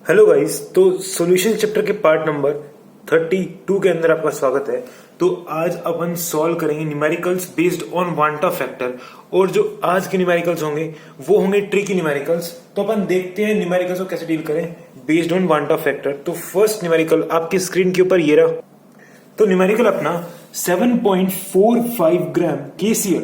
Hello guys, तो solution chapter के part number 32 के अंदर आपका स्वागत है। तो आज अपन सॉल्व करेंगे न्यूमेरिकल्स बेस्ड ऑन वांटा फैक्टर। और जो आज के न्यूमेरिकल्स होंगे वो होंगे ट्रिकी न्यूमेरिकल्स। तो अपन देखते हैं न्यूमेरिकल्स को कैसे डील करें बेस्ड ऑन वांटा फैक्टर। तो फर्स्ट न्यूमेरिकल आपकी स्क्रीन के ऊपर ये रहा। तो न्यूमेरिकल अपना 7.45 ग्राम KCl,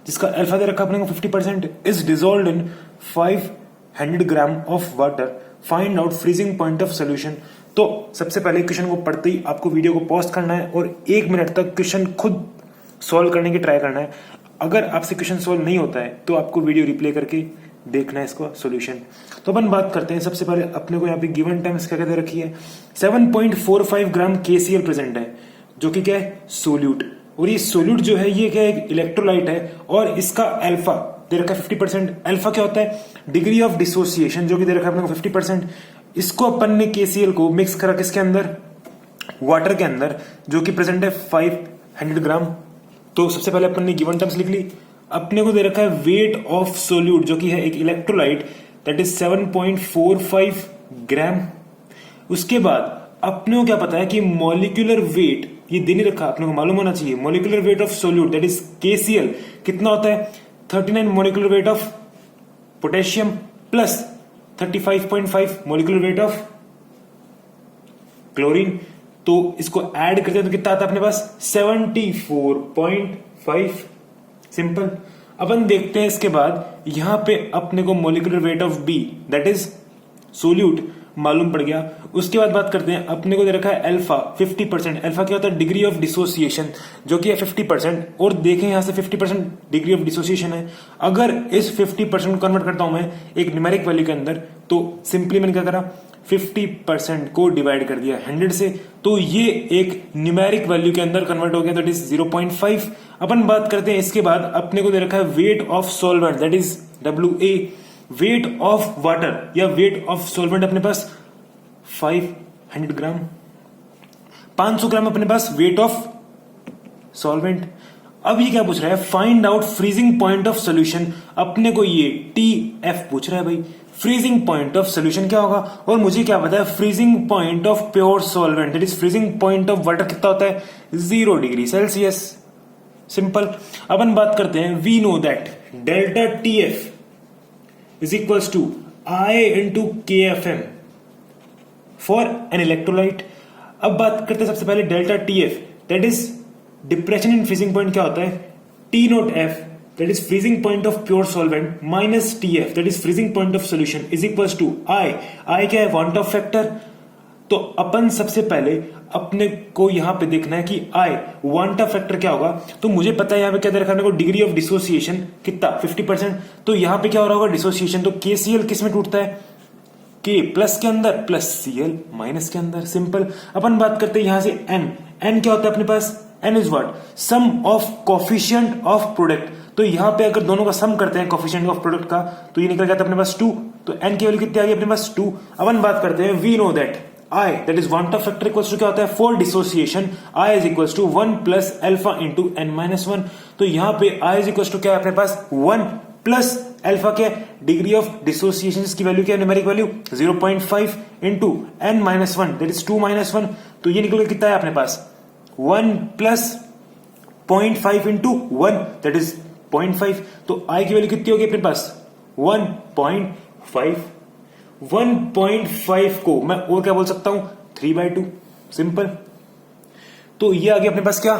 जिसका अल्फा दे रखा अपने को 50%, is dissolved in 500 gram of water. Find out freezing point of solution. तो सबसे पहले क्वेश्चन को पढ़ते ही आपको वीडियो को पॉज करना है और 1 मिनट तक क्वेश्चन खुद सॉल्व करने की ट्राई करना है। अगर आपसे क्वेश्चन सॉल्व नहीं होता है तो आपको वीडियो रिप्ले करके देखना है इसका सॉल्यूशन। तो अपन बात करते हैं। सबसे पहले अपने को यहाँ पे गिवन टाइम क्या कहते रखी है, 7.45 ग्राम KCl प्रेजेंट है, जो कि क्या है, सोल्यूट। और ये सोल्यूट जो है ये क्या है, इलेक्ट्रोलाइट है। और इसका अल्फा दे रखा है 50%। अल्फा क्या होता है, डिग्री ऑफ डिसोसिएशन, जो कि दे रखा है अपने को 50%। इसको अपन ने KCl को मिक्स करा किसके अंदर, वाटर के अंदर, जो कि प्रेजेंट है 500 ग्राम। तो सबसे पहले अपन ने गिवन टर्म्स लिख ली। अपने को दे रखा है वेट ऑफ सोल्यूट, जो कि है एक इलेक्ट्रोलाइट, दैट इज 7.45 ग्राम। उसके बाद अपने को क्या पता है कि मॉलिक्यूलर वेट, ये दे नहीं रखा, अपने को मालूम होना चाहिए molecular weight of solute that is KCl कितना होता है, 39 molecular weight of potassium plus 35.5 molecular weight of chlorine. तो इसको ऐड करते हैं तो कितना आता है अपने पास, 74.5। सिंपल। अपन देखते हैं इसके बाद यहां पे अपने को molecular weight of B that is solute मालूम पड़ गया। उसके बाद बात करते हैं, अपने को दे रखा है अल्फा 50%। अल्फा क्या होता है, डिग्री ऑफ डिसोसिएशन, जो कि है 50%। और देखें यहां से 50% डिग्री ऑफ डिसोसिएशन है। अगर इस 50% को कन्वर्ट करता हूं मैं एक न्यूमेरिक वैल्यू के अंदर, तो सिंपली मैंने क्या करा, 50% को डिवाइड कर दिया 100 से, तो ये एक न्यूमेरिक वैल्यू के अंदर कन्वर्ट हो गया, दैट इज 0.5। अपन बात करते हैं इसके बाद, अपने को दे रखा है weight of solvent that is WA। Weight of water या वेट ऑफ सॉल्वेंट अपने पास 500 ग्राम। 500 ग्राम अपने पास वेट ऑफ सॉल्वेंट। अब ये क्या पूछ रहा है, find out freezing point of solution. अपने को ये TF पूछ रहा है भाई। फ्रीजिंग पॉइंट ऑफ सोल्यूशन क्या होगा, और मुझे क्या पता है freezing point of pure solvent that is freezing point of water कितना होता है, 0 डिग्री सेल्सियस। सिंपल। अपन बात करते हैं, we know that delta TF is equals to I into KFM for an electrolyte। अब बात करते हैं सबसे पहले delta TF that is depression in freezing point क्या होता है, T not F that is freezing point of pure solvent minus TF that is freezing point of solution is equals to I क्या है, वांट ऑफ फैक्टर। तो अपन सबसे पहले अपने को यहां पे देखना है कि I वांट ऑफ फैक्टर क्या होगा। तो मुझे पता है यहां पे क्या दे रखा है, डिग्री ऑफ डिसोसिएशन कितना, 50%। तो यहां पे क्या हो रहा होगा, डिसोसिएशन। तो KCl किस में टूटता है, K प्लस के अंदर प्लस Cl माइनस के अंदर। सिंपल। अपन बात करते हैं यहां से N क्या होता है अपने पास, N is what, sum of coefficient of product. तो यहां पे अगर दोनों का सम करते हैं कोफिशिएंट ऑफ प्रोडक्ट का, तो ये निकल जाता है अपने पास 2। तो N की वैल्यू कितनी आ गई अपने पास, 2। अपन बात करते हैं, we know that I that is want of factor equals to क्या होता है, for dissociation I is equals to 1 plus alpha into n minus 1। तो यहां पे I is equals to क्या है अपने पास, 1 plus alpha क्या है, डिग्री ऑफ डिसोसिएशन की वैल्यू क्या है, numeric value 0.5 into n minus 1 that is 2 minus 1। तो ये निकल के कितना है अपने पास, 1 plus 0.5 into 1 that is 0.5। तो I की वैल्यू कितनी होगी अपने पास, 1.5। 1.5 को मैं और क्या बोल सकता हूं, 3/2। सिंपल। तो ये आ गया अपने पास क्या,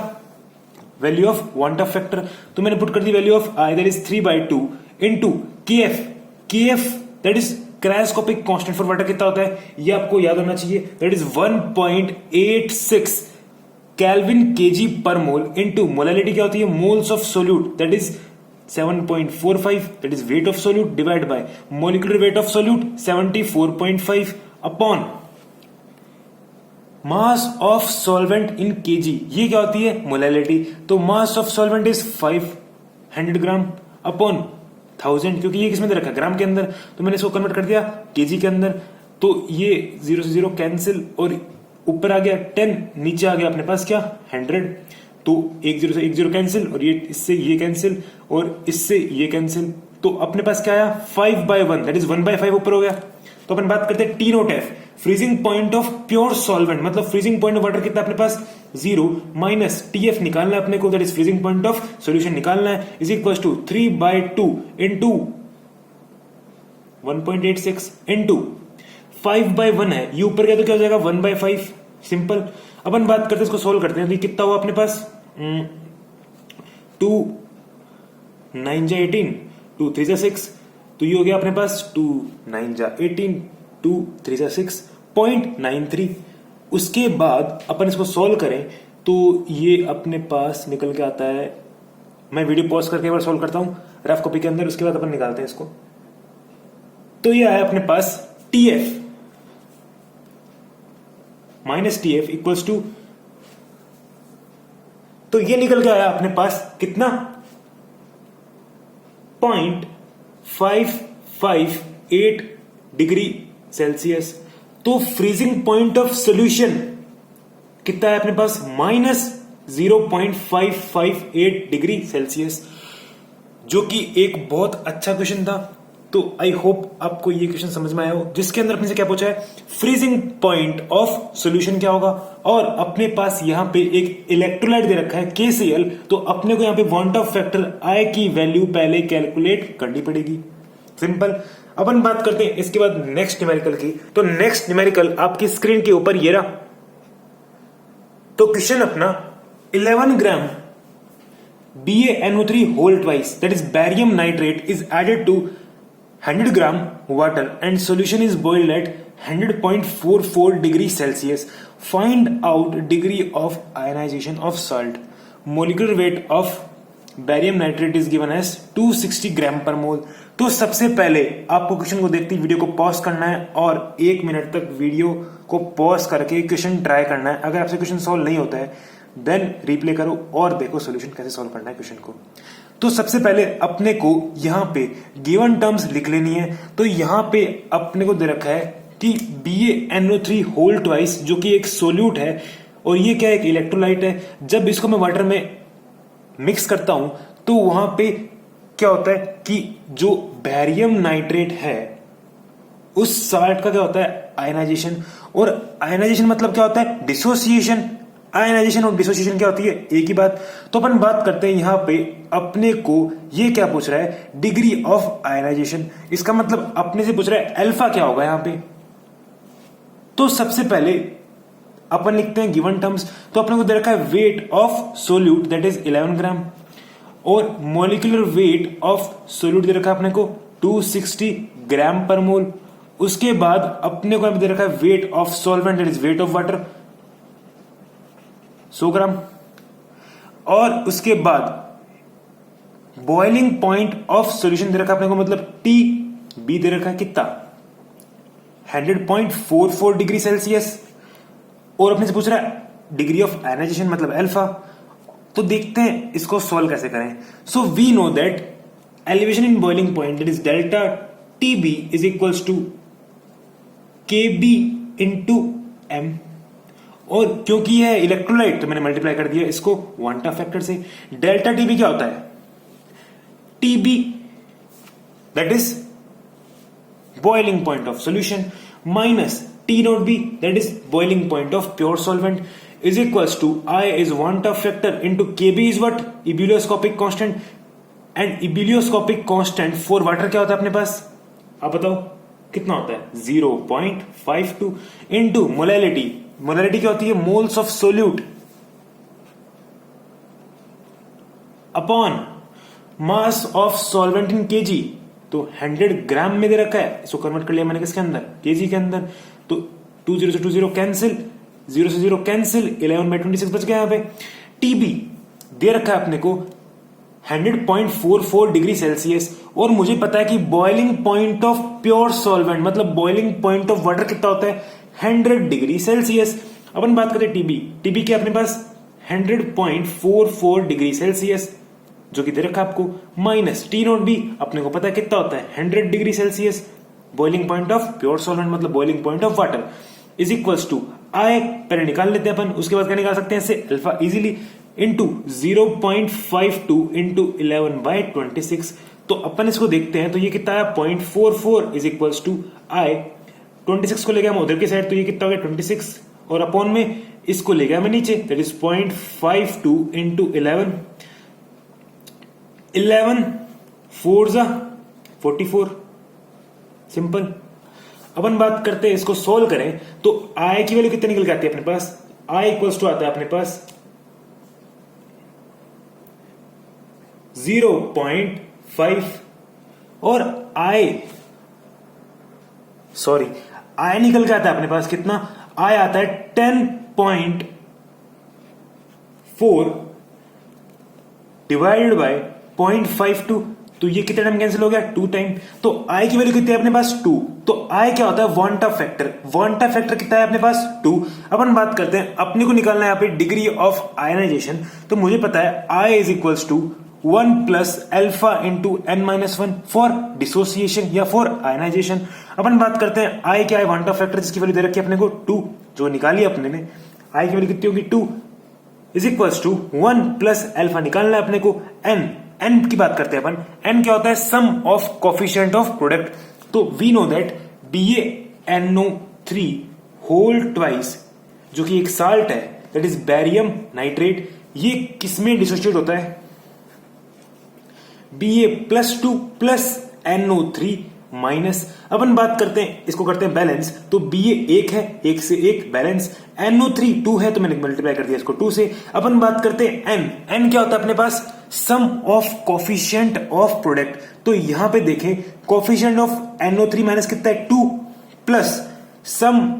value of van't Hoff factor. तो मैंने पुट कर दी value of I that is 3/2 into KF that is cryoscopic constant for water कितना होता है, ये आपको याद होना चाहिए, दैट इज 1.86 केल्विन kg पर मोल इनटू मोलैलिटी क्या होती है, moles of solute that is 7.45 that is weight of solute divided by molecular weight of solute 74.5 upon mass of solvent in kg। ये क्या होती है, मोलैलिटी। तो mass of solvent is 500 gram upon 1000, क्योंकि ये किसमें दे रखा है, ग्राम के अंदर। तो मैंने इसको कन्वर्ट कर दिया kg के अंदर। तो ये 0 से 0 कैंसिल और ऊपर आ गया 10, नीचे आ गया अपने पास क्या, 100। तो 1 0 से 1 0 कैंसिल, और ये इससे ये कैंसिल और इससे ये कैंसिल। तो अपने पास क्या आया, 5/1 दैट इज 1/5 ऊपर हो गया। तो अपन बात करते हैं T note F, freezing point of pure solvent, मतलब फ्रीजिंग पॉइंट ऑफ वाटर कितना अपने पास 0 माइनस टी एफ निकालना है अपने को, that is freezing point of solution निकालना है, is equal to 3/2 into 1.86 into 5/1 है, ये ऊपर गया तो क्या हो जाएगा 1/5, सिंपल। अपन बात करते हैं इसको सोल्व करते हैं, तो कितना हुआ अपने पास 2 9 जा 18, 2 3 जा 6, तो ये हो गया अपने पास 2 9 जा 18, 2 3 जा 6.93। उसके बाद अपन इसको सोल्व करें तो ये अपने पास निकल के आता है, मैं वीडियो पॉज करके एक बार सोल्व करता हूं रफ कॉपी के अंदर, उसके बाद अपन निकालते हैं इसको। तो ये आया अपने पास T F minus T F equals to, तो ये निकल के आया अपने पास कितना 0.558 डिग्री सेल्सियस। तो फ्रीजिंग पॉइंट ऑफ सोल्यूशन कितना है अपने पास -0.558 डिग्री सेल्सियस, जो कि एक बहुत अच्छा क्वेश्चन था। तो आई होप आपको ये क्वेश्चन समझ में आया हो, जिसके अंदर अपने से क्या पूछा है, फ्रीजिंग पॉइंट ऑफ सॉल्यूशन क्या होगा, और अपने पास यहां पे एक इलेक्ट्रोलाइट दे रखा है KCl, तो अपने को यहां पे वांट ऑफ फैक्टर I की वैल्यू पहले कैलकुलेट करनी पड़ेगी, सिंपल। अपन बात करते हैं इसके बाद नेक्स्ट न्यूमेरिकल की। तो नेक्स्ट न्यूमेरिकल आपकी स्क्रीन के ऊपर ये रहा। तो क्वेश्चन अपना 11 ग्राम BaNO3 whole twice, that is barium nitrate, is added to 100 gram water and solution is boiled at 100.44 degree Celsius. Find out degree of ionization of salt. Molecular weight of barium nitrate is given as 260 ग्राम पर मोल। तो सबसे पहले आपको question को देखते ही video को pause करना है और 1 मिनट तक वीडियो को पॉज करके क्वेश्चन ट्राई करना है। अगर आपसे क्वेश्चन सॉल्व नहीं होता है देन रिप्ले करो और देखो सॉल्यूशन कैसे सॉल्व करना है क्वेश्चन को। तो सबसे पहले अपने को यहां पे गिवन टर्म्स लिख लेनी है। तो यहां पे अपने को दे रखा है कि BaNO3 होल ट्वाइस, जो कि एक सोल्यूट है और ये क्या है, एक इलेक्ट्रोलाइट है। जब इसको मैं वाटर में मिक्स करता हूं तो वहां पे क्या होता है कि जो बैरियम नाइट्रेट है उस साल्ट का क्या होता है, आयनाइजेशन। और आयनाइजेशन मतलब क्या होता है, डिसोसिएशन। आयनाइजेशन और डिसोसिएशन क्या होती है, एक ही बात। तो अपन बात करते हैं यहां पे अपने को ये क्या पूछ रहा है, डिग्री ऑफ आयनाइजेशन। इसका मतलब अपने से पूछ रहा है अल्फा क्या होगा यहां पे। तो सबसे पहले अपन लिखते हैं गिवन टर्म्स। तो अपने को दे रखा है weight of solute that is 11 ग्राम और मॉलिक्यूलर वेट ऑफ सोल्यूट दे रखा है अपने को 260 ग्राम पर मोल। उसके बाद अपने को दे रखा है weight of solvent that is weight of water 100 ग्राम। और उसके बाद बॉइलिंग पॉइंट ऑफ सॉल्यूशन दे रखा है अपने को, मतलब टी बी दे रखा है कितना 100.44 डिग्री सेल्सियस। और अपने से पूछ रहा है डिग्री ऑफ आयनाइजेशन मतलब अल्फा। तो देखते हैं इसको सॉल्व कैसे करें। So we know that elevation in boiling point that is delta TB is equals to KB into M. और क्योंकि यह है इलेक्ट्रोलाइट तो मैंने मल्टीप्लाई कर दिया इसको वांटा फैक्टर से। डेल्टा टीबी क्या होता है, TB that is boiling point of solution minus T not be that is boiling point of pure solvent is equals to I is want of factor into Kb is what, ebullioscopic constant, and ebullioscopic constant for water क्या होता है अपने पास, आप बताओ कितना होता है 0.52 into molality। Molality क्या होती है, moles of solute upon mass of solvent in KG. तो 100 ग्राम में दे रखा है, इसको कन्वर्ट कर लिया मैंने किसके अंदर, केजी के अंदर। तो 20 से 20 कैंसिल, 0 से 0 कैंसिल, 11/26 बच गया। यहाँ पे टीबी दे रखा है अपने को 100.44 डिग्री सेल्सियस। और मुझे पता है कि boiling point of pure solvent मतलब बॉइलिंग पॉइंट ऑफ वाटर कितना होता है 100 डिग्री सेल्सियस। अपन बात करते हैं टीबी। टीबी के अपने पास 100.44 डिग्री सेल्सियस जो कि दे रखा है आपको, माइनस टी नॉट बी अपने को पता है कितना होता है 100 degree Celsius. Boiling point of pure solvent मतलब boiling point of water is equals to I, पहले निकाल लेते हैं अपन, उसके बाद क्या निकाल सकते हैं इससे अल्फा इजीली, इंटू 0.52 इंटू 11/26। तो अपन इसको देखते हैं तो ये कितना है 0.44 इज इक्वल्स टू आई 26 को ले गया मैं उधर की साइड, तो ये कितना हो गया 26, और अपॉन में इसको ले गया मैं नीचे, दैट इज 0.52 इंटू 11, 11 4 जा 44, सिंपल। अपन बात करते हैं, इसको सोल्व करें तो आई की वैल्यू कितनी निकल के आती है अपने पास, आई इक्वल्स टू आता है अपने पास 0.5 और आई निकल के आता है अपने पास कितना, आई आता है 10.4 डिवाइडेड बाय 0.52, तो ये कितने टाइम कैंसिल हो गया 2 टाइम, तो आई की वैल्यू कितनी है अपने पास 2, तो आई क्या होता है वांटा फैक्टर, वांटा फैक्टर कितना है अपने पास 2। अपन बात करते हैं अपने को निकालना है यहाँ पे डिग्री ऑफ आयनाइजेशन, तो मुझे पता है I is equals to 1 plus alpha into n-1 for dissociation या फॉर आयनाइजेशन। अपन बात करते हैं आई क्या है वांटा फैक्टर, जिसकी वैल्यू दे रखी है अपने को 2, जो निकाली अपने ने, आई की वैल्यू कितनी होगी 2 is equals to 1 plus alpha निकालना है अपने को n की बात करते हैं अपन, n क्या होता है sum of coefficient of product, तो we know that BaNO3 whole twice जो कि एक साल्ट है दैट इज बैरियम नाइट्रेट, ये किसमें डिसोसिएट होता है Ba+2 प्लस NO3 माइनस। अपन बात करते हैं इसको करते हैं बैलेंस, तो Ba 1 है, 1 से 1 बैलेंस, NO3 2 है तो मैंने मल्टीप्लाई कर दिया इसको 2 से। अपन बात करते हैं n क्या होता है अपने पास sum of coefficient of product, तो यहां पे देखें कोफिशिएंट ऑफ NO3 माइनस कितना है 2 plus sum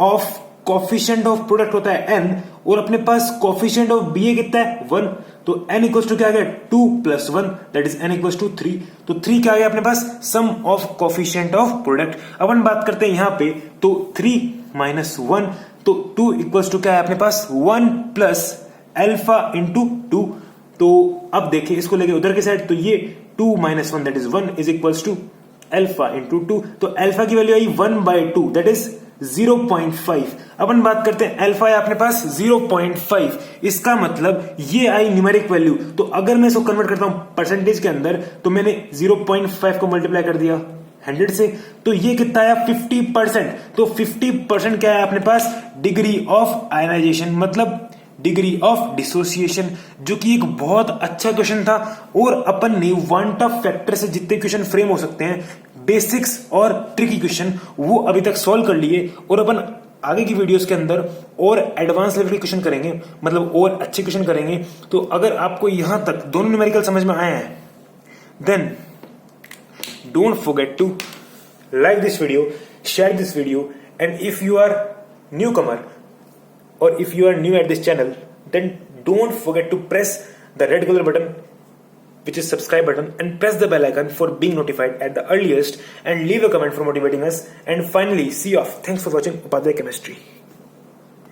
of coefficient of product होता है n, और अपने पास कोफिशिएंट ऑफ Ba कितना है 1, तो n इक्वल्स टू क्या आ गया 2 plus 1 that is n equals to 3, तो 3 क्या आ गया अपने पास sum of coefficient of product. अपन बात करते हैं यहां पे तो 3 माइनस 1, तो 2 इक्वल्स टू क्या है अपने पास 1 प्लस अल्फा इंटू 2, तो अब देखिए इसको लेके उधर के साइड, तो ये 2 minus 1 that is 1 is equals to alpha into 2, तो अल्फा की वैल्यू आई 1/2 दैट इज 0.5। अपन बात करते हैं अल्फा है अपने पास 0.5, इसका मतलब ये आई न्यूमेरिक वैल्यू, तो अगर मैं इसको कन्वर्ट करता हूं परसेंटेज के अंदर, तो मैंने 0.5 को मल्टीप्लाई कर दिया 100 से, तो ये कितना आया 50%, तो 50% क्या है अपने पास डिग्री ऑफ आयनाइजेशन, मतलब डिग्री ऑफ डिसोसिएशन, जो कि एक बहुत अच्छा क्वेश्चन था। और अपन ने वांटा फैक्टर से जितने क्वेश्चन फ्रेम हो सकते हैं बेसिक्स और ट्रिकी क्वेश्चन वो अभी तक सॉल्व कर लिए, और अपन आगे की वीडियोस के अंदर और एडवांस लेवल के क्वेश्चन करेंगे, मतलब और अच्छे क्वेश्चन करेंगे। तो अगर आपको यहां तक दोनों न्यूमेरिकल समझ में आए हैं, then don't forget to like this video, share this video, and if you are newcomer or if you are new at this channel, then don't forget to press the red color button which is subscribe button, and press the bell icon for being notified at the earliest, and leave a comment for motivating us. And finally, see you off. Thanks for watching Upadhyay Chemistry.